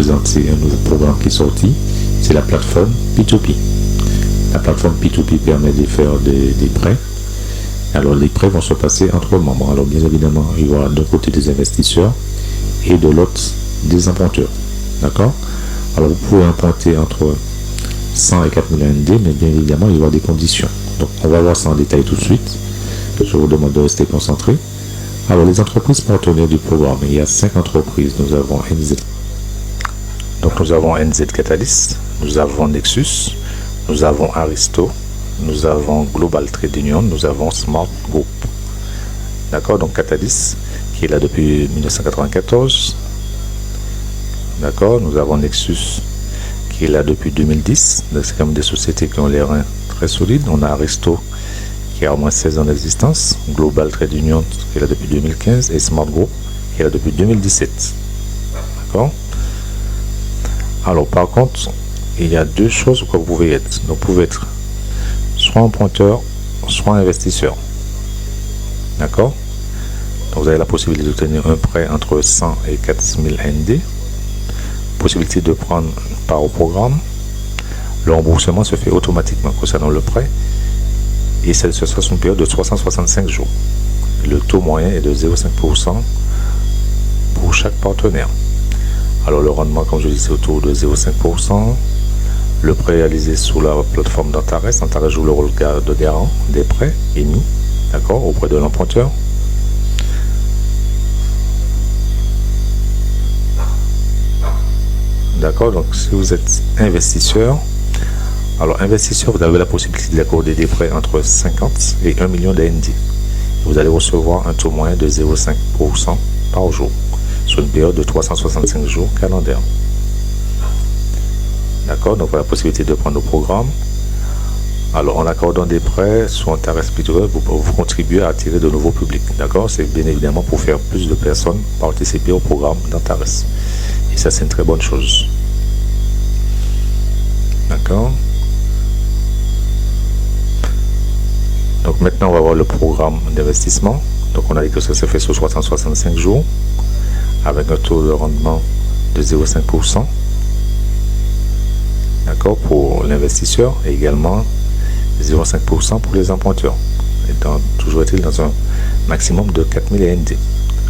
présenter un nouveau programme qui est sorti, c'est la plateforme P2P. La plateforme P2P permet de faire des prêts. Alors les prêts vont se passer entre membres. Alors bien évidemment, il y aura d'un côté des investisseurs et de l'autre des emprunteurs. D'accord? Alors vous pouvez emprunter entre 100 et 4000 ND, mais bien évidemment, il y aura des conditions. Donc on va voir ça en détail tout de suite. Je vous demande de rester concentré. Alors les entreprises partenaires du programme, il y a 5 entreprises. Nous avons NZ. Donc nous avons NZ Catalyst, nous avons Nexus, nous avons Aristo, nous avons Global Trade Union, nous avons Smart Group. D'accord, donc Catalyst qui est là depuis 1994. D'accord, nous avons Nexus qui est là depuis 2010. Donc c'est comme des sociétés qui ont les reins très solides. On a Aristo qui a au moins 16 ans d'existence, Global Trade Union qui est là depuis 2015 et Smart Group qui est là depuis 2017. D'accord. Alors par contre, il y a deux choses que vous pouvez être. Donc vous pouvez être soit emprunteur, soit investisseur. D'accord. Donc vous avez la possibilité d'obtenir un prêt entre 100 et 4000 ND. Possibilité de prendre part au programme. Le remboursement se fait automatiquement concernant le prêt. Et ce sera sur une période de 365 jours. Le taux moyen est de 0,5% pour chaque partenaire. Alors le rendement, comme je disais, autour de 0,5%. Le prêt réalisé sous la plateforme d'Antares. Antares joue le rôle de garant des prêts émis, d'accord, auprès de l'emprunteur. D'accord, donc si vous êtes investisseur, alors investisseur, vous avez la possibilité d'accorder des prêts entre 50 et 1 million de ND. Vous allez recevoir un taux moyen de 0,5% par jour sur une période de 365 jours calendaires. D'accord, donc voilà la possibilité de prendre le programme. Alors en accordant des prêts sur Antares P2P, vous contribuez à attirer de nouveaux publics. D'accord, c'est bien évidemment pour faire plus de personnes participer au programme d'Antares. Et ça, c'est une très bonne chose. D'accord. Donc maintenant, on va voir le programme d'investissement. Donc on a dit que ça se fait sur 365 jours avec un taux de rendement de 0,5%. D'accord, pour l'investisseur et également 0,5% pour les emprunteurs. Et toujours est-il dans un maximum de 4000 ND.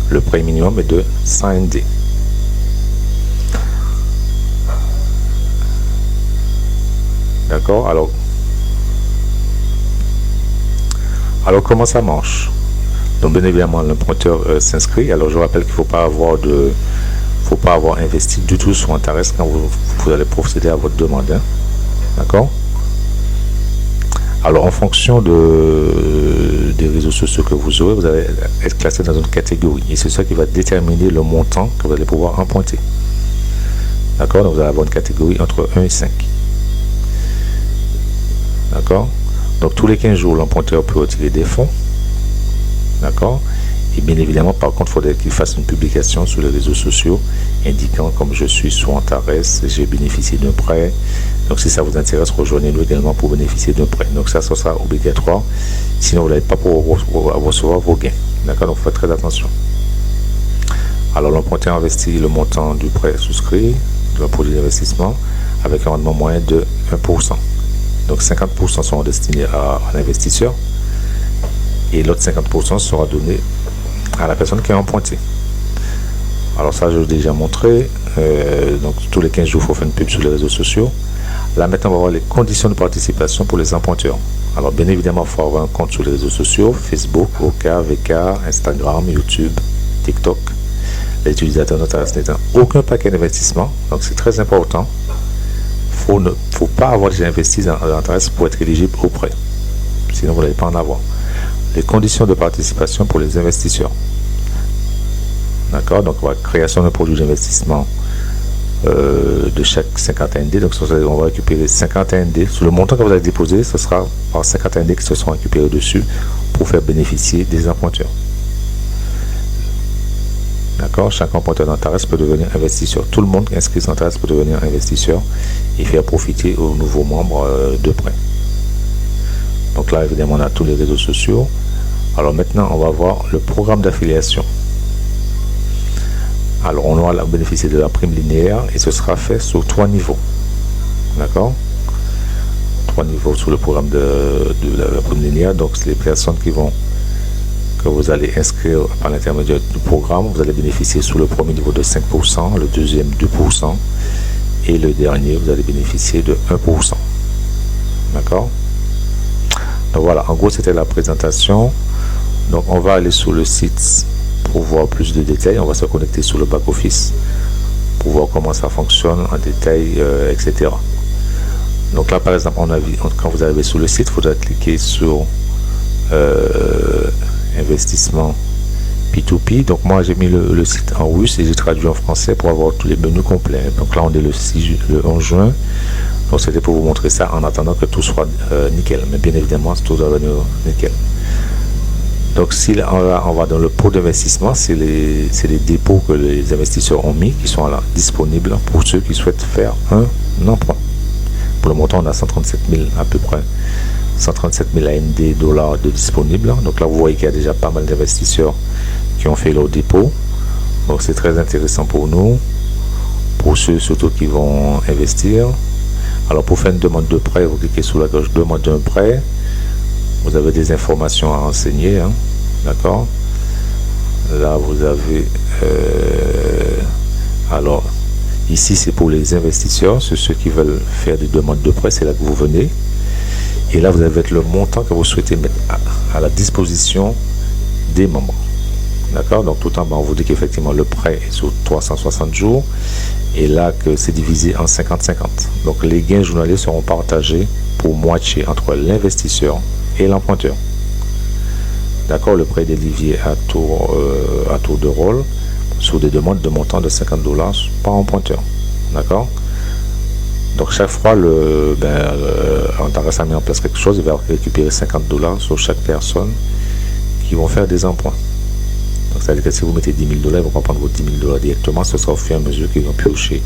Le prêt minimum est de 100 ND. D'accord, alors comment ça marche? Donc bien évidemment l'emprunteur s'inscrit. Alors je rappelle qu'il ne faut pas avoir investi du tout sur Antares quand vous allez procéder à votre demande. Hein? D'accord. Alors en fonction des réseaux sociaux que vous aurez, vous allez être classé dans une catégorie. Et c'est ça qui va déterminer le montant que vous allez pouvoir emprunter. D'accord. Donc vous allez avoir une catégorie entre 1 et 5. D'accord. Donc tous les 15 jours, l'emprunteur peut retirer des fonds. D'accord. Et bien évidemment, par contre, il faudrait qu'il fasse une publication sur les réseaux sociaux indiquant comme je suis sur Antares, j'ai bénéficié d'un prêt. Donc si ça vous intéresse, rejoignez-nous également pour bénéficier d'un prêt. Donc ça sera obligatoire. Sinon, vous n'allez pas pouvoir recevoir vos gains. D'accord. Donc faites très attention. Alors l'emprunteur investit le montant du prêt souscrit, de un produit d'investissement, avec un rendement moyen de 1%. Donc 50% seront destinés à l'investisseur et l'autre 50% sera donné à la personne qui a emprunté. Alors ça, je vous ai déjà montré. Donc tous les 15 jours, il faut faire une pub sur les réseaux sociaux. Là maintenant, on va voir les conditions de participation pour les emprunteurs. Alors bien évidemment, il faut avoir un compte sur les réseaux sociaux, Facebook, OK, VK, Instagram, YouTube, TikTok. Les utilisateurs n'ont aucun paquet d'investissement, donc c'est très important. Il ne faut pas avoir déjà investi dans Antares pour être éligible au prêt. Sinon, vous n'allez pas en avoir. Les conditions de participation pour les investisseurs. D'accord. Donc, création d'un produit d'investissement de chaque 50 ND. Donc, on va récupérer 50 ND. Sur le montant que vous allez déposer, ce sera par 50 ND qui se seront récupérés dessus pour faire bénéficier des emprunteurs. D'accord. Chaque emprunteur d'Antares peut devenir investisseur. Tout le monde inscrit sur Antares peut devenir investisseur et faire profiter aux nouveaux membres de prêt. Donc là, évidemment, on a tous les réseaux sociaux. Alors maintenant, on va voir le programme d'affiliation. Alors on aura bénéficié de la prime linéaire et ce sera fait sur 3 niveaux. D'accord? 3 niveaux sur le programme de la prime linéaire. Donc c'est les personnes que vous allez inscrire par l'intermédiaire du programme, vous allez bénéficier sur le premier niveau de 5%, le deuxième 2% et le dernier vous allez bénéficier de 1%. D'accord? Donc voilà, en gros c'était la présentation. Donc on va aller sur le site pour voir plus de détails. On va se connecter sur le back office pour voir comment ça fonctionne en détail, etc. Donc là par exemple quand vous arrivez sur le site, il faudra cliquer sur investissement P2P. Donc moi j'ai mis le site en russe et j'ai traduit en français pour avoir tous les menus complets. Donc là on est le 11 juin. Donc c'était pour vous montrer ça en attendant que tout soit nickel. Mais bien évidemment tout doit venir nickel. Donc si là, on va dans le pot d'investissement, c'est les dépôts que les investisseurs ont mis qui sont là disponibles pour ceux qui souhaitent faire un emprunt. Pour le montant on a 137 000 à peu près. 137 000 AMD dollars de disponibles. Donc là, vous voyez qu'il y a déjà pas mal d'investisseurs qui ont fait leur dépôt. Donc c'est très intéressant pour nous, pour ceux surtout qui vont investir. Alors pour faire une demande de prêt, vous cliquez sur la gauche demande d'un prêt. Vous avez des informations à renseigner. Hein. D'accord? Là, vous avez... alors, ici, c'est pour les investisseurs. C'est ceux qui veulent faire des demandes de prêt. C'est là que vous venez. Et là, vous avez le montant que vous souhaitez mettre à la disposition des membres. D'accord? Donc, tout en bas, on vous dit qu'effectivement, le prêt est sur 360 jours. Et là, que c'est divisé en 50-50. Donc, les gains journaliers seront partagés pour moitié entre l'investisseur et l'emprunteur. D'accord? Le prêt est délivré à tour de rôle sur des demandes de montant de $50 par emprunteur. D'accord? Donc chaque fois, Antares a mis en place quelque chose, il va récupérer $50 sur chaque personne qui vont faire des emprunts. Donc ça veut dire que si vous mettez $10 000, ils vont pas prendre vos $10 000 directement, ce sera au fur et à mesure qu'ils vont piocher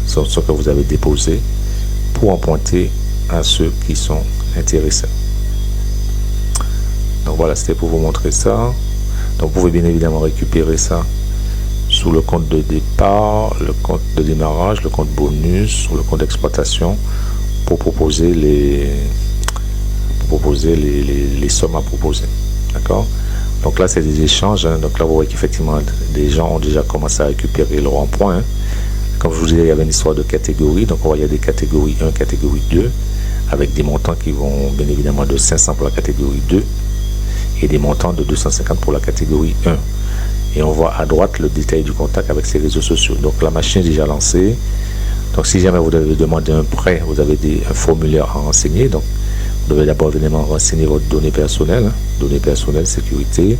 sur ce que vous avez déposé pour emprunter à ceux qui sont intéressés. Donc voilà, c'était pour vous montrer ça. Donc vous pouvez bien évidemment récupérer ça sur le compte de départ, le compte de démarrage, le compte bonus, sur le compte d'exploitation pour proposer les sommes à proposer. D'accord? Donc là, c'est des échanges. Hein. Donc là, vous voyez qu'effectivement, des gens ont déjà commencé à récupérer leur emprunt. Hein. Comme je vous disais, il y avait une histoire de catégories. Donc on voit, il y a des catégories 1, catégorie 2, avec des montants qui vont bien évidemment de 500 pour la catégorie 2 et des montants de 250 pour la catégorie 1. Et on voit à droite le détail du contact avec ces réseaux sociaux. Donc la machine est déjà lancée. Donc si jamais vous devez demander un prêt, vous avez un formulaire à renseigner. Donc vous devez d'abord évidemment renseigner votre donnée personnelle, données personnelles, sécurité.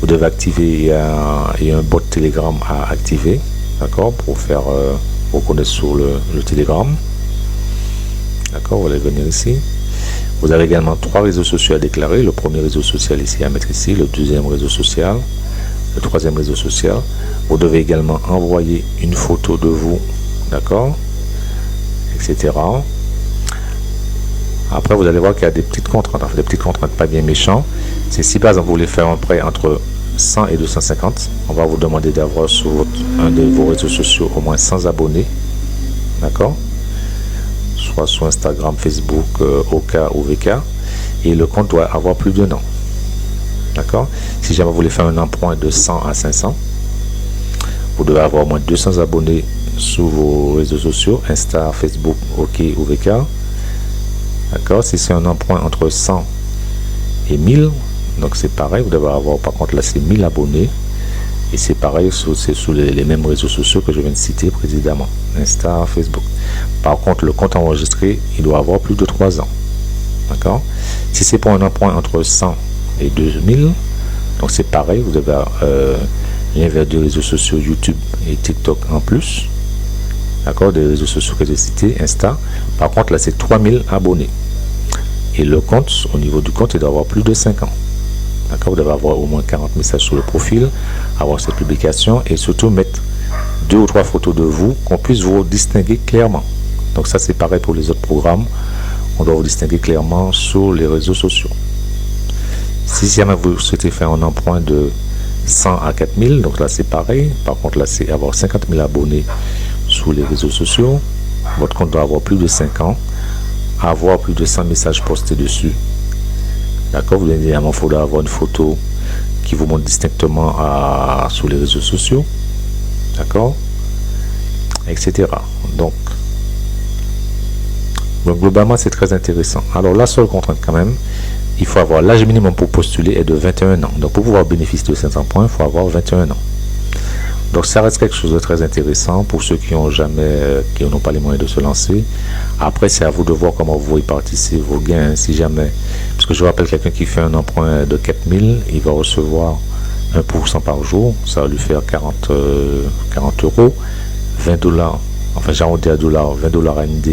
Vous devez activer, il y a un bot Telegram à activer, d'accord, pour faire reconnaître sur le Telegram. D'accord, vous allez venir ici. Vous avez également 3 réseaux sociaux à déclarer. Le premier réseau social ici à mettre ici, le deuxième réseau social, le troisième réseau social. Vous devez également envoyer une photo de vous, d'accord, etc. Après, vous allez voir qu'il y a des petites contraintes, enfin, des petites contraintes pas bien méchantes. C'est si par exemple vous voulez faire un prêt entre 100 et 250, on va vous demander d'avoir sur un de vos réseaux sociaux au moins 100 abonnés, d'accord, soit sur Instagram, Facebook, OK ou VK, et le compte doit avoir plus d'1 an. D'accord? Si jamais vous voulez faire un emprunt de 100 à 500, vous devez avoir au moins 200 abonnés sur vos réseaux sociaux, Insta, Facebook, OK ou VK. D'accord? Si c'est un emprunt entre 100 et 1000, donc c'est pareil, vous devez avoir par contre là c'est 1000 abonnés. Et c'est pareil, c'est sur les mêmes réseaux sociaux que je viens de citer précédemment, Insta, Facebook. Par contre, le compte enregistré, il doit avoir plus de 3 ans. D'accord? Si c'est pour un emprunt entre 100 et 2000, donc c'est pareil, vous devez lien vers des réseaux sociaux YouTube et TikTok en plus. D'accord? Des réseaux sociaux que j'ai cités, Insta. Par contre, là, c'est 3000 abonnés. Et le compte, au niveau du compte, il doit avoir plus de 5 ans. D'accord, vous devez avoir au moins 40 messages sur le profil, avoir cette publication et surtout mettre 2 ou 3 photos de vous, qu'on puisse vous distinguer clairement. Donc ça c'est pareil pour les autres programmes, on doit vous distinguer clairement sur les réseaux sociaux. Si jamais vous souhaitez faire un emprunt de 100 à 4000, donc là c'est pareil. Par contre là c'est avoir 50 000 abonnés sur les réseaux sociaux. Votre compte doit avoir plus de 5 ans, avoir plus de 100 messages postés dessus. D'accord, vous évidemment il faudra avoir une photo qui vous montre distinctement sur les réseaux sociaux. D'accord, etc. Donc globalement c'est très intéressant. Alors la seule contrainte quand même, il faut avoir l'âge minimum pour postuler est de 21 ans. Donc pour pouvoir bénéficier de 500 points, il faut avoir 21 ans. Donc ça reste quelque chose de très intéressant pour ceux qui n'ont pas les moyens de se lancer. Après c'est à vous de voir comment vous répartissez vos gains. Si jamais, parce que je rappelle, quelqu'un qui fait un emprunt de 4000, il va recevoir 1% par jour. Ça va lui faire 40 euros, 20 dollars, enfin j'arrondis à dollars, 20 dollars AND.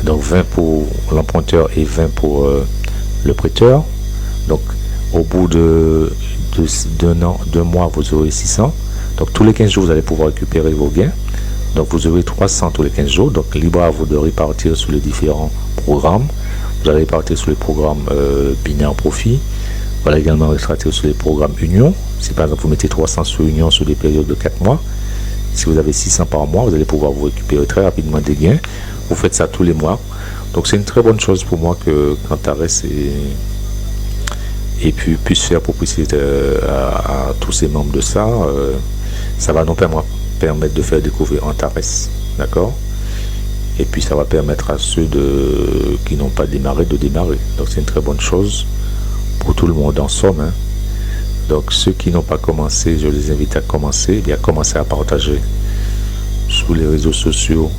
Donc 20 pour l'emprunteur et 20 pour le prêteur. Donc au bout d'un an, 2 mois, vous aurez 600. Donc tous les 15 jours vous allez pouvoir récupérer vos gains. Donc vous aurez 300 tous les 15 jours. Donc libre à vous de répartir sur les différents programmes. Vous allez répartir sur les programmes binaire profit. Vous allez également répartir sur les programmes Union. Si par exemple vous mettez 300 sur Union sur des périodes de 4 mois, si vous avez 600 par mois, vous allez pouvoir vous récupérer très rapidement des gains. Vous faites ça tous les mois. Donc c'est une très bonne chose pour moi que Antares et puis puisse faire propriété à tous ces membres de ça. Ça va nous permettre de faire découvrir Antares, d'accord. Et puis ça va permettre à ceux qui n'ont pas démarré de démarrer. Donc c'est une très bonne chose pour tout le monde en somme, hein. Donc ceux qui n'ont pas commencé, je les invite à commencer, et bien commencer à partager sur les réseaux sociaux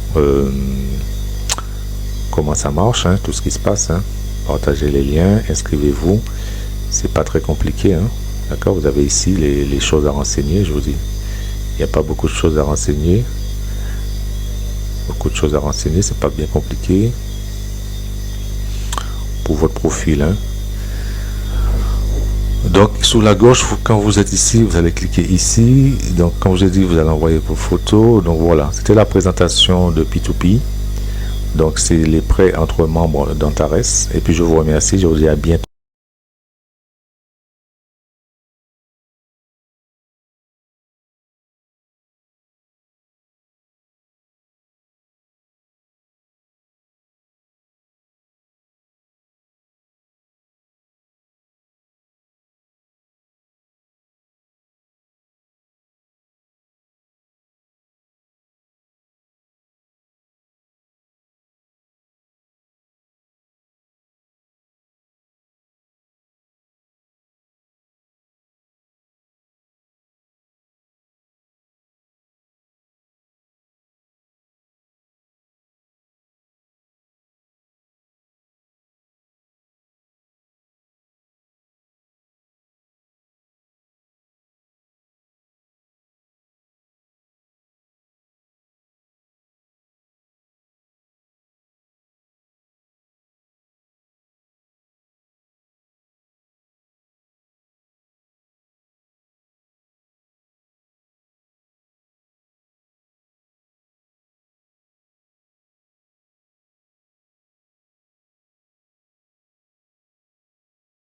comment ça marche, hein, tout ce qui se passe, hein. Partagez les liens, inscrivez-vous, c'est pas très compliqué, hein. D'accord, vous avez ici les choses à renseigner. Je vous dis, il n'y a pas beaucoup de choses à renseigner, c'est pas bien compliqué pour votre profil, hein. Donc sous la gauche, quand vous êtes ici, vous allez cliquer ici. Donc comme je dis, vous allez envoyer vos photos. Donc voilà, c'était la présentation de P2P. Donc c'est les prêts entre membres d'Antares. Et puis je vous remercie, je vous dis à bientôt.